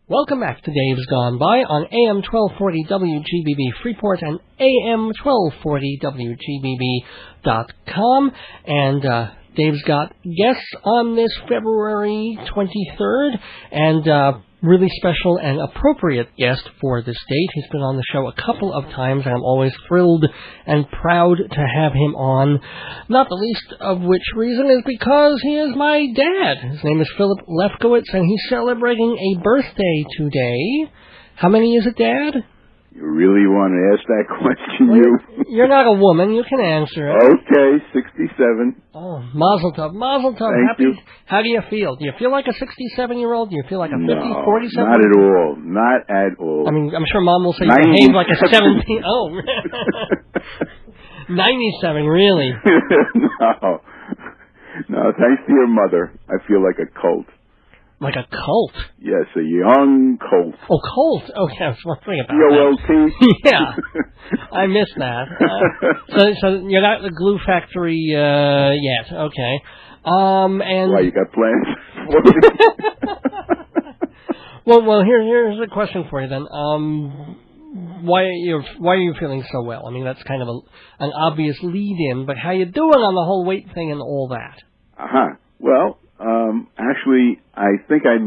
Welcome back to Dave's Gone By on AM 1240 WGBB Freeport and AM 1240 WGBB.com. And Dave's got guests on this February 23rd, and really special and appropriate guest for this date. He's been on the show a couple of times, and I'm always thrilled and proud to have him on, not the least of which reason is because he is my dad. His name is Philip Lefkowitz, and he's celebrating a birthday today. How many is it, Dad? You really want to ask that question, well, You're not a woman. You can answer it. Okay, 67. Oh, mazel tov. Mazel tov. Thank you. How do you feel? Do you feel like a 67-year-old? Do you feel like a 50, 47? Not at all. Not at all. I mean, I'm sure Mom will say you behave like a 17. Oh, 97, really? No, thanks to your mother, I feel like a cult. Like a cult? Yes, a young cult. Oh, cult. Oh, yeah, I was wondering about C-O-L-T? Yeah, I missed that. So you're not at the glue factory yet. Okay. And why, you got plans? Well, here's a question for you then. Why are you feeling so well? I mean, that's kind of an obvious lead-in, but how you doing on the whole weight thing and all that? Well, actually, I think I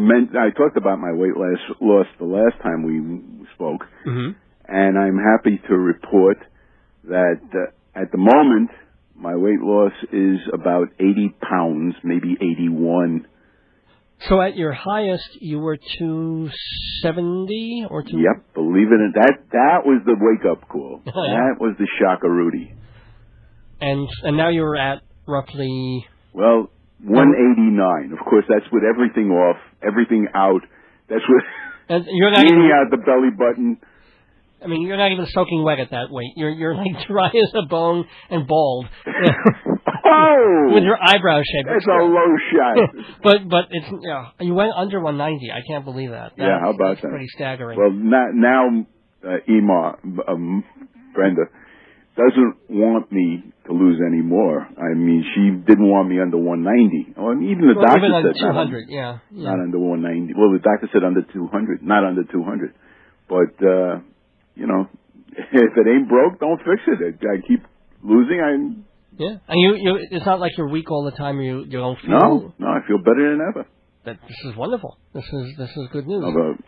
talked about my weight loss the last time we spoke, and I'm happy to report that at the moment my weight loss is about 80 pounds, maybe 81. So at your highest, you were 270 or 2? Yep, believe it or not, that was the wake-up call. Oh, yeah. That was the shock-a-Rudy. And now you're at roughly... Well, 189. Of course, that's with everything off, everything out. That's with you're not eating out the belly button. I mean, you're not even soaking wet at that weight. You're like dry as a bone and bald. Oh! With your eyebrows shaved. That's a low shot. but it's you went under 190. I can't believe that. Yeah, how about that? That's pretty staggering. Well, now Ema, Brenda, doesn't want me to lose any more. I mean, she didn't want me under 190. Well, even the doctor even said 200. Not under 190. Well, the doctor said under 200, not under 200. But you know, if it ain't broke, don't fix it. I keep losing. Yeah, and you it's not like you're weak all the time. You don't feel. No, I feel better than ever. This is wonderful. This is good news.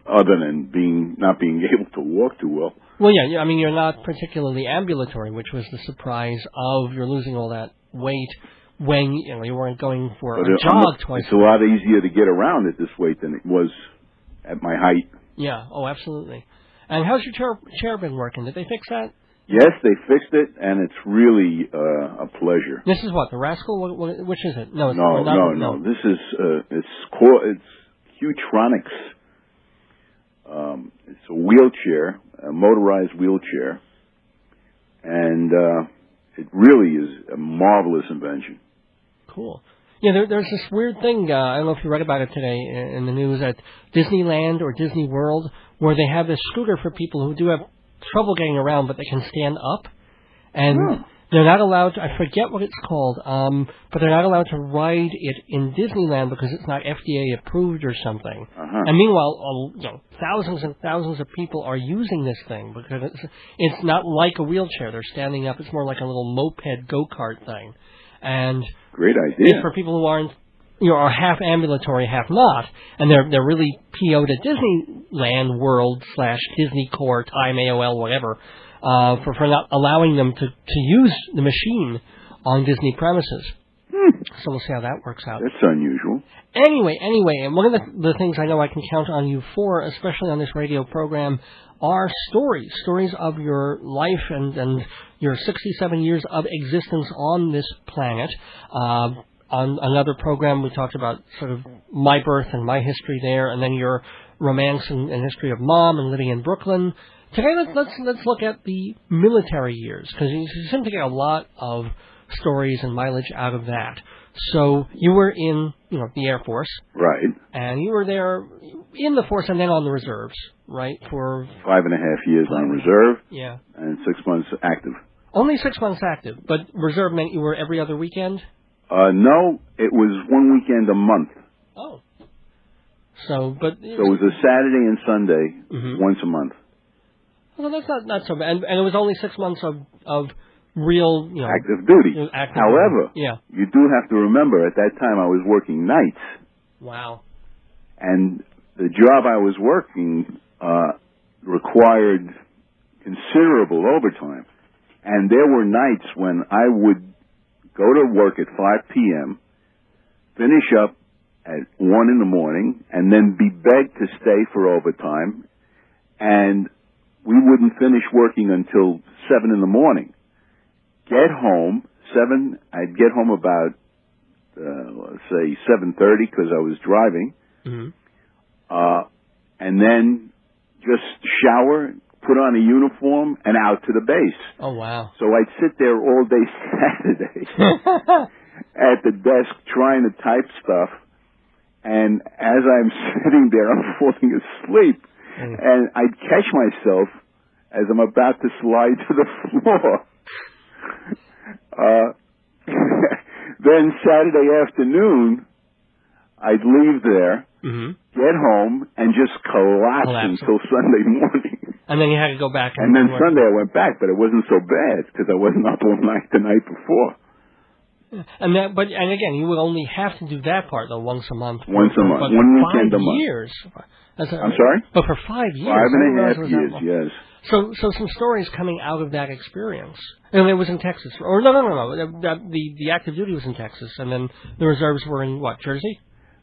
Other than not being able to walk too well. Well, yeah. I mean, you're not particularly ambulatory, which was the surprise of you're losing all that weight when you weren't going for a jog twice. It's a lot easier to get around at this weight than it was at my height. Yeah. Oh, absolutely. And how's your chair been working? Did they fix that? Yes, they fixed it, and it's really a pleasure. This is what, the Rascal? Which is it? No. This is it's Hutronics. It's a wheelchair, a motorized wheelchair, and it really is a marvelous invention. Cool. Yeah, there's this weird thing. I don't know if you read about it today in the news at Disneyland or Disney World, where they have this scooter for people who do have trouble getting around, but they can stand up, and they're not allowed to, I forget what it's called, but they're not allowed to ride it in Disneyland because it's not FDA approved or something. And meanwhile, thousands and thousands of people are using this thing because it's not like a wheelchair. They're standing up. It's more like a little moped go-kart thing. And great idea. It's for people who aren't, are half ambulatory, half not, and they're really PO'd at Disneyland World / Disney Core, Time, AOL, whatever, for not allowing them to use the machine on Disney premises. So we'll see how that works out. That's unusual. Anyway, and one of the things I know I can count on you for, especially on this radio program, are stories of your life and your 67 years of existence on this planet. On another program, we talked about sort of my birth and my history there, and then your romance and history of Mom and living in Brooklyn. Today, let's look at the military years, because you seem to get a lot of stories and mileage out of that. So you were in, the Air Force, right? And you were there in the force and then on the reserves, right? For 5.5 years on reserve, yeah, and 6 months active. Only 6 months active, but reserve meant you were every other weekend. No, it was one weekend a month. Oh. So it was a Saturday and Sunday once a month. Well, that's not so bad. And it was only 6 months of real, active duty. However, you do have to remember at that time I was working nights. Wow. And the job I was working required considerable overtime. And there were nights when I would go to work at 5 p.m., finish up at 1 in the morning, and then be begged to stay for overtime, and we wouldn't finish working until 7 in the morning. Get home, I'd get home about, let's say, 7:30 because I was driving, and then just shower, put on a uniform, and out to the base. Oh, wow. So I'd sit there all day Saturday at the desk trying to type stuff, and as I'm sitting there, I'm falling asleep, and I'd catch myself as I'm about to slide to the floor. Then Saturday afternoon, I'd leave there, get home, and just collapse until Sunday morning. And then you had to go back. And then Sunday I went back, but it wasn't so bad because I wasn't up all night the night before. And again, you would only have to do that part though once a month. Once a month, one weekend a month. 5 years. I'm sorry? But for 5 years. 5.5 years, yes. So some stories coming out of that experience. And it was in Texas. Or no. The active duty was in Texas, and then the reserves were in what, Jersey?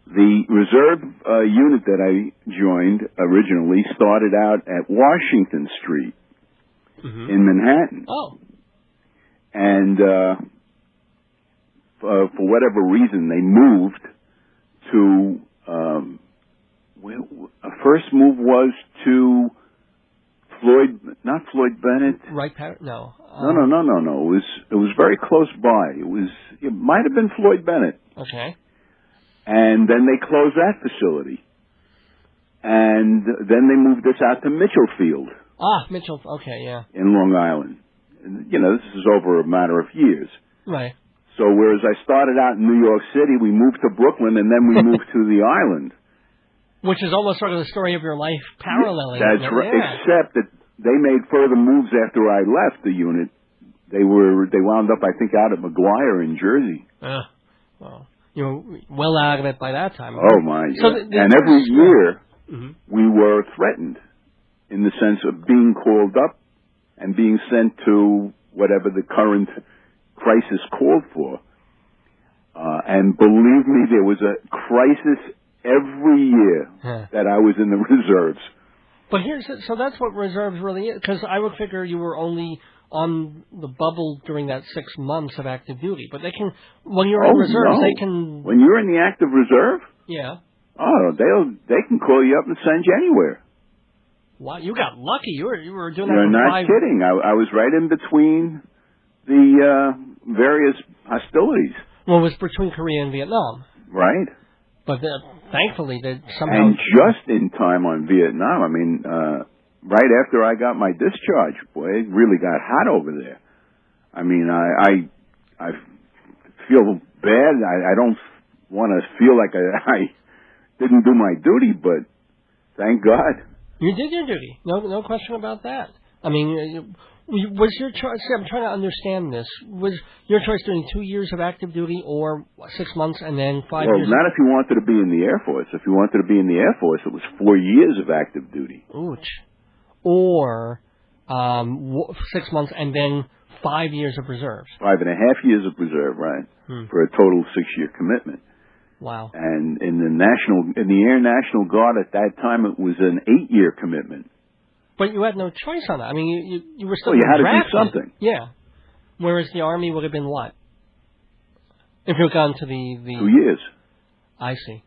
The reserve unit that I joined originally started out at Washington Street in Manhattan. Oh. And for whatever reason, they moved to, a first move was to not Floyd Bennett. Right, Pat? No. No. It was very close by. It might have been Floyd Bennett. Okay. And then they closed that facility. And then they moved us out to Mitchell Field. Ah, Mitchell, okay, yeah. In Long Island. And, this is over a matter of years. Right. So whereas I started out in New York City, we moved to Brooklyn, and then we moved to the island. Which is almost sort of the story of your life paralleling. That's right, except that they made further moves after I left the unit. They wound up, I think, out at McGuire in Jersey. Well, you were well out of it by that time. Oh, my. So and every year, we were threatened in the sense of being called up and being sent to whatever the current crisis called for. And believe me, there was a crisis every year that I was in the reserves. But so that's what reserves really is, because I would figure you were only on the bubble during that 6 months of active duty. But when you're in reserves, they can... When you're in the active reserve? Yeah. Oh, they can call you up and send you anywhere. Wow, you got lucky. You were doing that You're for not kidding. I was right in between the various hostilities. Well, it was between Korea and Vietnam. Right. But thankfully, they somehow... And just in time on Vietnam. I mean, right after I got my discharge, boy, it really got hot over there. I mean, I feel bad. I don't want to feel like I didn't do my duty, but thank God. You did your duty. No question about that. I mean, was your choice... See, I'm trying to understand this. Was your choice doing 2 years of active duty or 6 months and then 5 years? Well, not if you wanted to be in the Air Force. If you wanted to be in the Air Force, it was 4 years of active duty. Ouch. Or 6 months and then 5 years of reserves. 5.5 years of reserve, right? For a total 6-year commitment. Wow. And in the Air National Guard at that time, it was an 8-year commitment. But you had no choice on that. I mean, you were still you had drafted. to do something. Yeah. Whereas the Army would have been what? If you had gone to the 2 years. I see.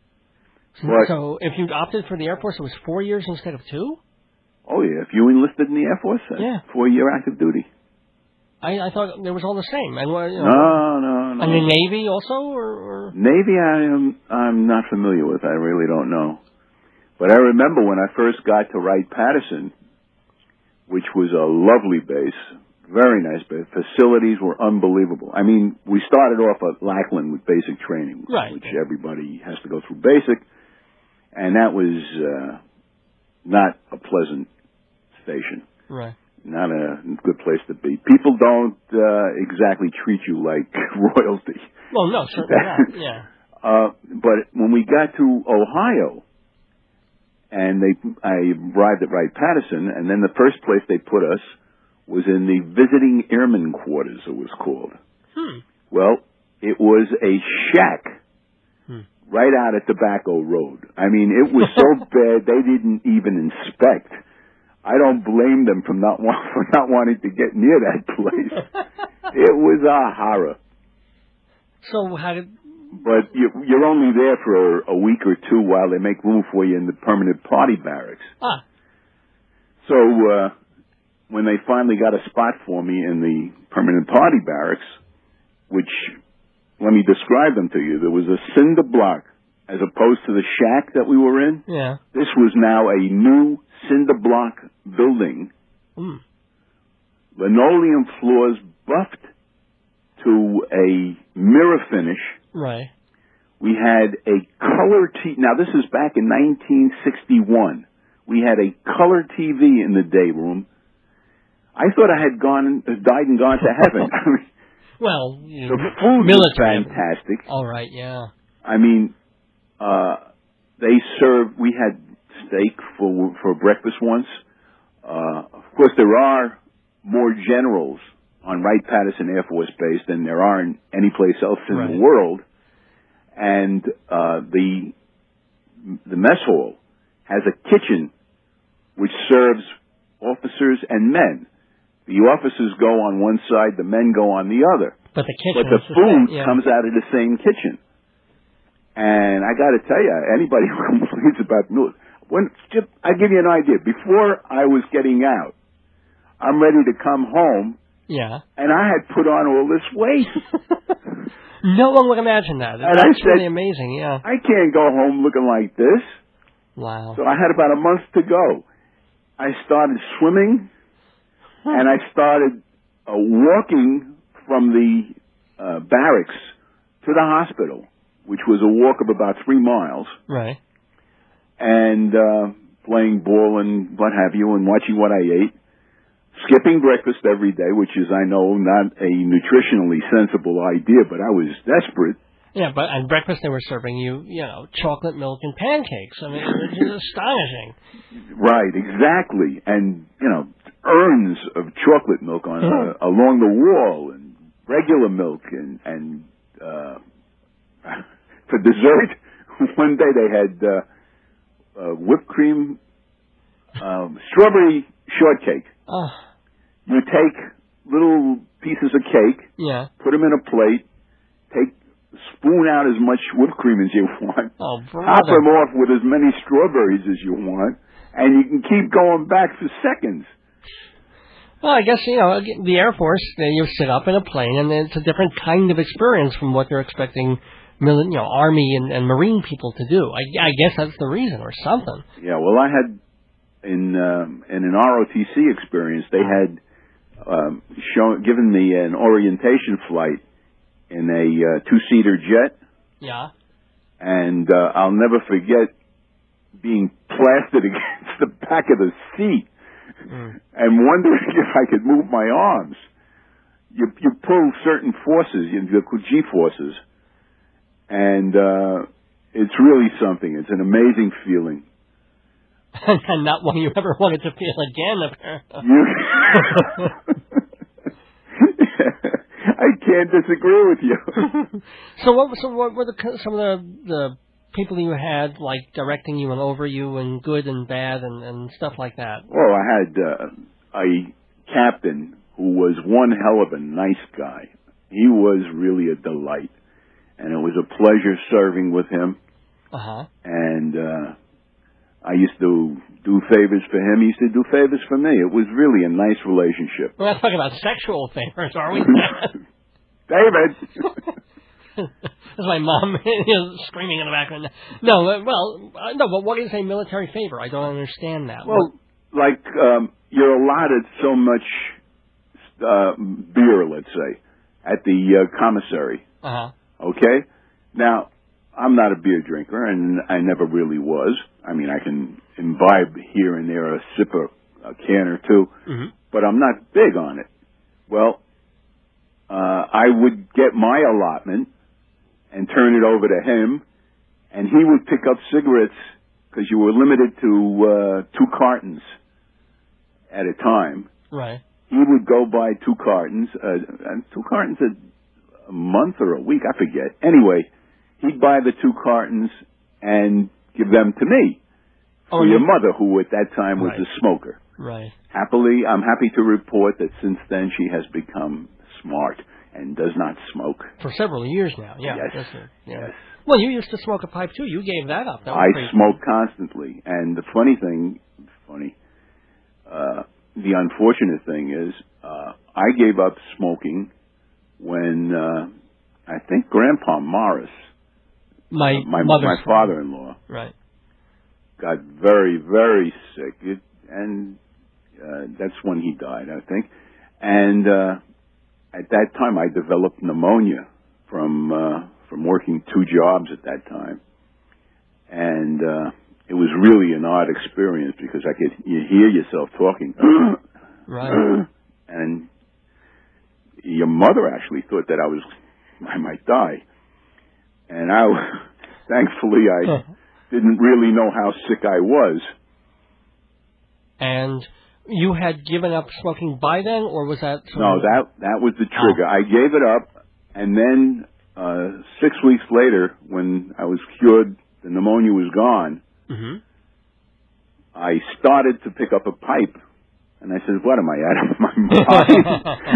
But, so if you opted for the Air Force, it was 4 years instead of 2? Oh, yeah. If you enlisted in the Air Force, 4-year active duty. I thought it was all the same. And No. And the Navy also, or Navy, I'm not familiar with. I really don't know. But I remember when I first got to Wright-Patterson, which was a lovely base, very nice base. Facilities were unbelievable. I mean, we started off at Lackland with basic training, which everybody has to go through basic. And that was not a pleasant station. Right. Not a good place to be. People don't exactly treat you like royalty. Well, no, certainly not. Yeah. But when we got to Ohio, and I arrived at Wright-Patterson, and then the first place they put us was in the Visiting Airman Quarters, it was called. Well, it was a shack right out at Tobacco Road. I mean, it was so bad they didn't even inspect. I don't blame them for not wanting to get near that place. It was a horror. So how did... But you're only there for a week or two while they make room for you in the permanent party barracks. So when they finally got a spot for me in the permanent party barracks, which, let me describe them to you. There was a cinder block as opposed to the shack that we were in. Yeah. This was now a new cinder block building. Linoleum floors buffed to a mirror finish. Right. We had a color TV. Now, this is back in 1961. We had a color TV in the day room. I thought I had died and gone to heaven. I mean, well, the food was fantastic. All right, yeah. I mean, they served. We had steak for breakfast once. Of course, there are more generals on Wright-Patterson Air Force Base than there are in any place else in the world. And the mess hall has a kitchen which serves officers and men. The officers go on one side, the men go on the other. But the food comes out of the same kitchen. And I got to tell you, anybody who complains about I give you an idea. Before I was getting out, I'm ready to come home. Yeah. And I had put on all this weight. No one would imagine that. And That's I said, really amazing, yeah. I can't go home looking like this. Wow. So I had about a month to go. I started swimming, and I started walking from the barracks to the hospital, which was a walk of about 3 miles. Right. And playing ball and what have you, and watching what I ate. Skipping breakfast every day, which is, I know, not a nutritionally sensible idea, but I was desperate. Yeah, but at breakfast they were serving you, chocolate milk and pancakes. I mean, it was astonishing. Right, exactly. And, urns of chocolate milk on along the wall, and regular milk, and for dessert, one day they had whipped cream, strawberry shortcake. You take little pieces of cake, put them in a plate, spoon out as much whipped cream as you want, top them off with as many strawberries as you want, and you can keep going back for seconds. Well, I guess, the Air Force, you sit up in a plane, and it's a different kind of experience from what they're expecting Army and Marine people to do. I guess that's the reason, or something. Yeah, well, I had, in an ROTC experience, they had given me an orientation flight in a 2-seater jet. Yeah. And I'll never forget being plastered against the back of the seat and wondering if I could move my arms. You pull certain forces, the G-forces, and it's really something. It's an amazing feeling. And not one you ever wanted to feel again, apparently. I can't disagree with you. So what were some of the people you had, like, directing you and over you, and good and bad and stuff like that? Well, I had a captain who was one hell of a nice guy. He was really a delight, and it was a pleasure serving with him. And I used to do favors for him. He used to do favors for me. It was really a nice relationship. We're not talking about sexual favors, are we? David! That's my mom screaming in the background. No, no, but what is a military favor? I don't understand that. Well, like, you're allotted so much beer, let's say, at the commissary. Okay? Now, I'm not a beer drinker, and I never really was. I mean, I can imbibe here and there, a sip of a can or two, but I'm not big on it. Well, I would get my allotment and turn it over to him, and he would pick up cigarettes because you were limited to 2 cartons at a time. Right. He would go buy 2 cartons, 2 cartons a month or a week, I forget. Anyway, he'd buy the 2 cartons and give them to me for your mother, who at that time was a smoker. Right. I'm happy to report that since then she has become smart and does not smoke. For several years now, yeah. Yes. Yes. Well, you used to smoke a pipe, too. You gave that up. That was crazy. Smoke constantly. And the the unfortunate thing is, I gave up smoking when, I think Grandpa Morris, my father-in-law, right, got very, very sick, and that's when he died, I think. And at that time, I developed pneumonia from working 2 jobs at that time, and it was really an odd experience because you hear yourself talking, right, and your mother actually thought that I might die, and thankfully I didn't really know how sick I was. And you had given up smoking by then, or was that... No, that was the trigger. I gave it up, and then 6 weeks later, when I was cured, the pneumonia was gone, I started to pick up a pipe, and I said, what, am I out of my mind?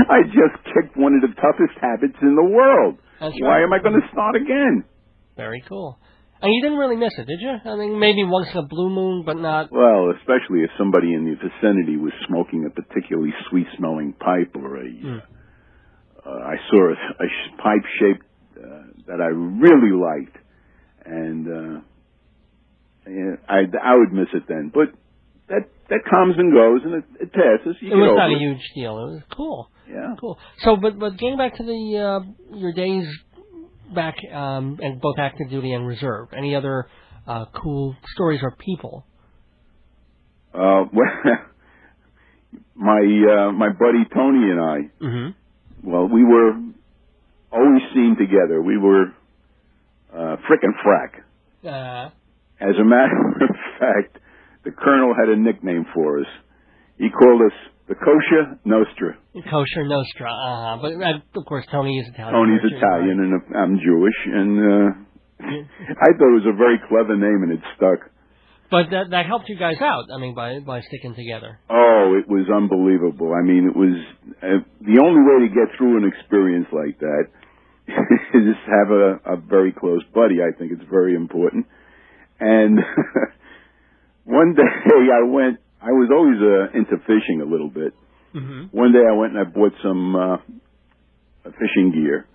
I just kicked one of the toughest habits in the world. Why am I going to start again? Very cool. And you didn't really miss it, did you? I mean, maybe once in a blue moon, but not... Well, especially if somebody in the vicinity was smoking a particularly sweet-smelling pipe, or I saw a pipe shape that I really liked, and I would miss it then. But that comes and goes, and it passes. It was not a huge deal. It was cool. Yeah. Cool. So, but getting back to your days back, and both active duty and reserve, any other cool stories or people? Well, my buddy Tony and I, well, we were always seen together. We were frickin' frack. As a matter of fact, the colonel had a nickname for us. He called us the Kosher Nostra. Kosher Nostra, But, of course, Tony is Italian. Tony's Italian, and I'm Jewish, and I thought it was a very clever name, and it stuck. But that helped you guys out, I mean, by sticking together. Oh, it was unbelievable. I mean, it was the only way to get through an experience like that is just have a very close buddy. I think it's very important. And one day I was always into fishing a little bit. One day I went and I bought some fishing gear,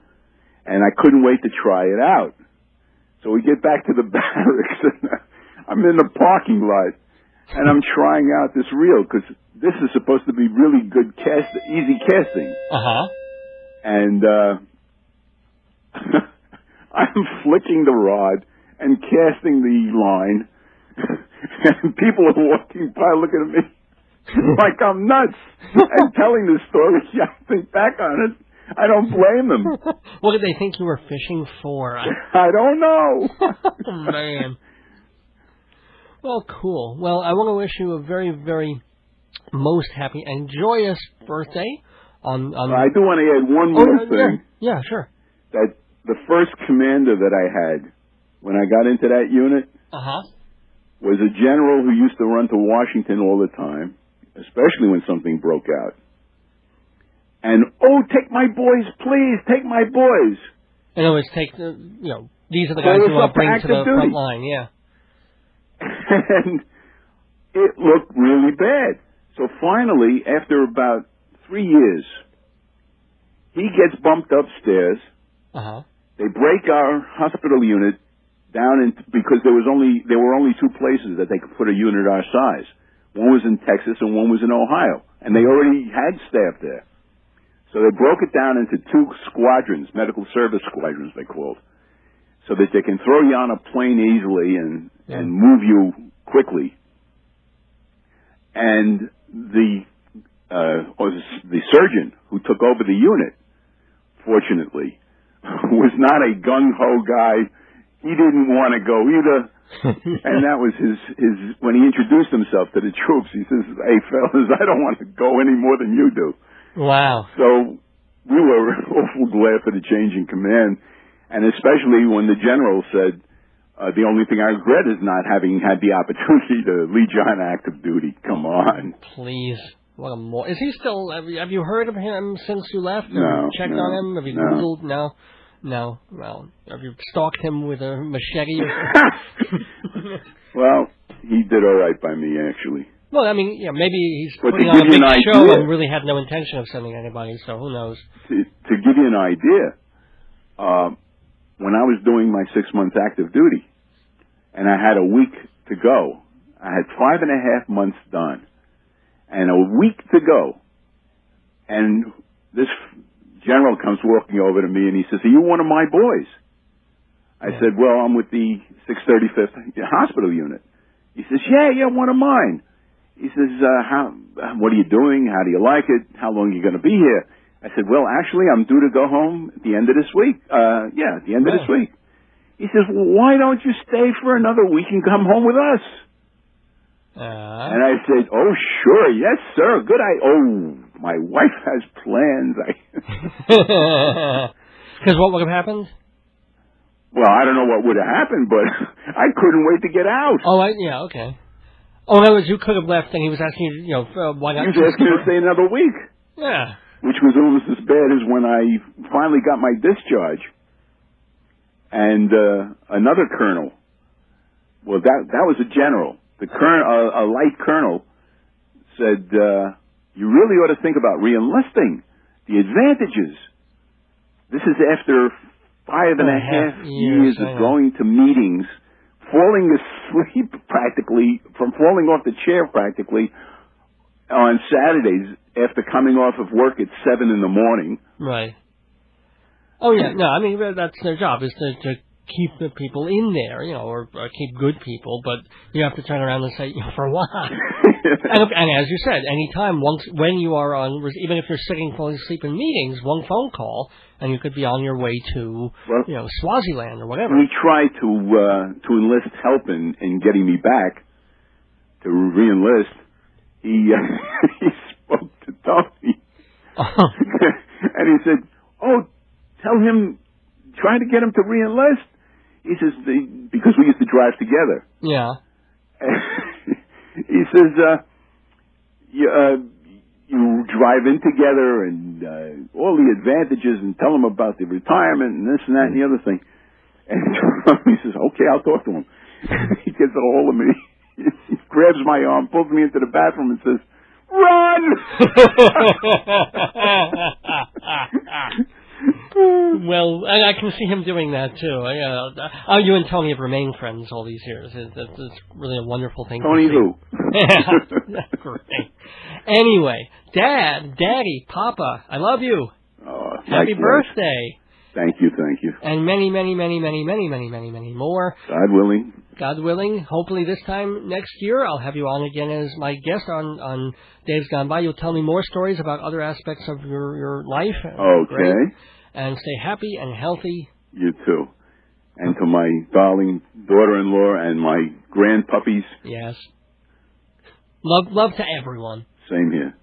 and I couldn't wait to try it out. So we get back to the barracks, and I'm in the parking lot, and I'm trying out this reel, because this is supposed to be really good easy casting. And I'm flicking the rod and casting the line, and people are walking by looking at me like I'm nuts, and telling the story. I think back on it, I don't blame them. What did they think you were fishing for? I don't know. Oh, man. Well, cool. Well, I want to wish you a very, very most happy and joyous birthday. I do want to add one more thing. Yeah, sure. That the first commander that I had when I got into that unit was a general who used to run to Washington all the time, especially when something broke out. And, take my boys, please, take my boys. In other words, these are the guys who I'll bring to the front line, yeah. And it looked really bad. So finally, after about 3 years, he gets bumped upstairs. They break our hospital unit down because there were only 2 places that they could put a unit our size. One was in Texas and one was in Ohio, and they already had staff there. So they broke it down into 2 squadrons, medical service squadrons they called. so that they can throw you on a plane easily and move you quickly. And the surgeon who took over the unit, fortunately, was not a gung-ho guy. He didn't want to go either. And that was his, when he introduced himself to the troops, he says, "Hey, fellas, I don't want to go any more than you do." Wow. So we were awful glad for the change in command, and especially when the general said, "The only thing I regret is not having had the opportunity to lead you on active duty." Come on. Please. What a Is he still, have you heard of him since you left? No. Checked on him? Have you Googled? No. No. Well, have you stalked him with a machete or something? Well, he did all right by me, actually. Well, I mean, yeah, maybe he's but putting on a big show and really had no intention of sending anybody, so who knows? To give you an idea, when I was doing my 6 months active duty, and I had a week to go, I had 5.5 months done, and a week to go, and this general comes walking over to me and he says, "Are you one of my boys?" I said, "Well, I'm with the 635th Hospital Unit." He says, Yeah, one of mine." He says, "What are you doing? How do you like it? How long are you going to be here?" I said, "Well, actually, I'm due to go home at the end of this week." At the end of this week. He says, "Well, why don't you stay for another week and come home with us?" And I said, "Oh, sure, yes, sir. Good. My wife has plans." Because what would have happened? Well, I don't know what would have happened, but I couldn't wait to get out. Oh, yeah, okay. Oh, in other words, you could have left, and he was asking you, why not? He was asking me to stay another week. Yeah. Which was almost as bad as when I finally got my discharge. And another colonel, well, that was a general. The colonel, a light colonel, said, "You really ought to think about re-enlisting. The advantages." This is after 5.5 years of going to meetings, falling asleep practically, from falling off the chair practically on Saturdays after coming off of work at 7 in the morning. Right. Oh, yeah. No, I mean, that's their job, is to keep the people in there, or keep good people, but you have to turn around and say, for what? and as you said, any time, when you are on, even if you're falling asleep in meetings, one phone call, and you could be on your way to, Swaziland or whatever. We tried to enlist help in getting me back to re-enlist. He spoke to Tony, and he said, try to get him to re-enlist. He says, because we used to drive together. Yeah. He says, you drive in together and all the advantages, and tell him about the retirement and this and that and the other thing. And he says, "Okay, I'll talk to him." He gets a hold of me. He grabs my arm, pulls me into the bathroom and says, "Run!" Well, I can see him doing that too. You and Tony have remained friends all these years. It's really a wonderful thing. Tony who? That's great. Anyway, Daddy, Papa, I love you. Happy birthday. Thank you. And many, many, many, many, many, many, many, many more. God willing. God willing. Hopefully this time next year I'll have you on again as my guest on Dave's Gone By. You'll tell me more stories about other aspects of your life. Okay. Great. And stay happy and healthy. You too. And to my darling daughter-in-law and my grand puppies. Yes. Love to everyone. Same here.